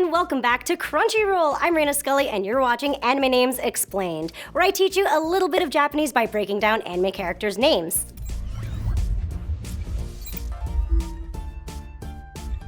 and welcome back to Crunchyroll. I'm Raina Scully and you're watching Anime Names Explained, where I teach you a little bit of Japanese by breaking down anime characters' names.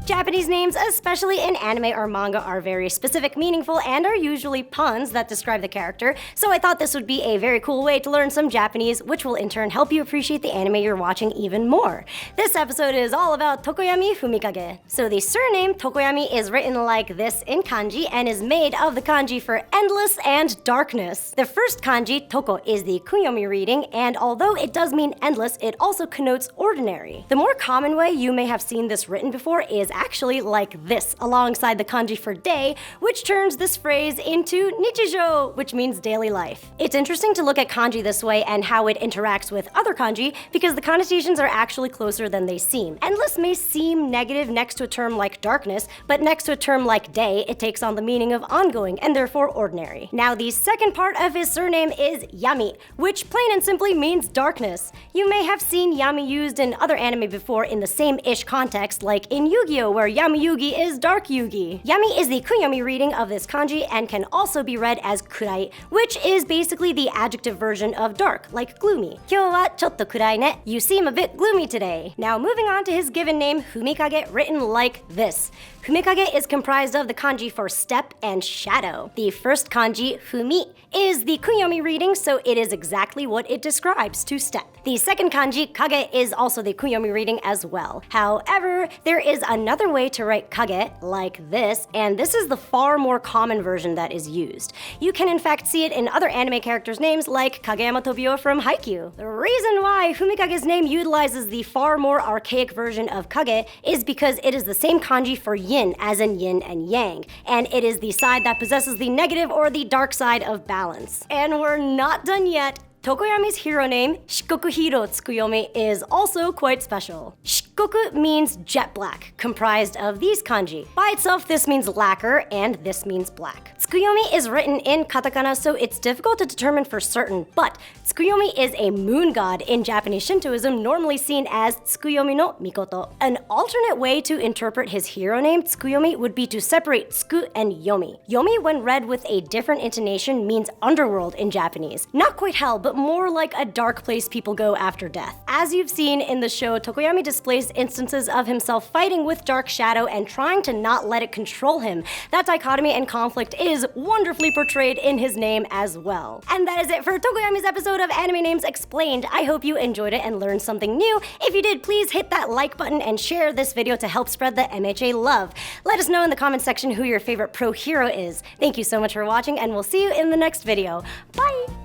Japanese names, especially in anime or manga, are very specific, meaningful, and are usually puns that describe the character, so I thought this would be a very cool way to learn some Japanese, which will in turn help you appreciate the anime you're watching even more. This episode is all about Tokoyami Fumikage. So the surname Tokoyami is written like this in kanji and is made of the kanji for endless and darkness. The first kanji, Toko, is the kunyomi reading, and although it does mean endless, it also connotes ordinary. The more common way you may have seen this written before is actually like this, alongside the kanji for day, which turns this phrase into nichijou, which means daily life. It's interesting to look at kanji this way and how it interacts with other kanji, because the connotations are actually closer than they seem. Endless may seem negative next to a term like darkness, but next to a term like day, it takes on the meaning of ongoing and therefore ordinary. Now, the second part of his surname is Yami, which plain and simply means darkness. You may have seen Yami used in other anime before in the same-ish context, like in Yu-Gi-Oh! Where Yami Yugi is Dark Yugi. Yami is the kunyomi reading of this kanji and can also be read as kurai, which is basically the adjective version of dark, like gloomy. Kyou wa chotto kurai ne. You seem a bit gloomy today. Now moving on to his given name, Fumikage, written like this. Fumikage is comprised of the kanji for step and shadow. The first kanji, fumi, is the kunyomi reading, so it is exactly what it describes, to step. The second kanji, kage, is also the kunyomi reading as well. However, there is another way to write kage, like this, and this is the far more common version that is used. You can in fact see it in other anime characters' names like Kageyama Tobio from Haikyuu. The reason why Fumikage's name utilizes the far more archaic version of kage is because it is the same kanji for yin, as in yin and yang, and it is the side that possesses the negative or the dark side of balance. And we're not done yet. Tokoyami's hero name, Shikoku Hiro Tsukuyomi, is also quite special. Shikoku means jet black, comprised of these kanji. By itself, this means lacquer, and this means black. Tsukuyomi is written in katakana, so it's difficult to determine for certain, but Tsukuyomi is a moon god in Japanese Shintoism, normally seen as Tsukuyomi no Mikoto. An alternate way to interpret his hero name, Tsukuyomi, would be to separate Tsuku and Yomi. Yomi, when read with a different intonation, means underworld in Japanese. Not quite hell, but more like a dark place people go after death. As you've seen in the show, Tokoyami displays instances of himself fighting with dark shadow and trying to not let it control him. That dichotomy and conflict is wonderfully portrayed in his name as well. And that is it for Tokoyami's episode of Anime Names Explained. I hope you enjoyed it and learned something new. If you did, please hit that like button and share this video to help spread the MHA love. Let us know in the comment section who your favorite pro hero is. Thank you so much for watching, and we'll see you in the next video. Bye!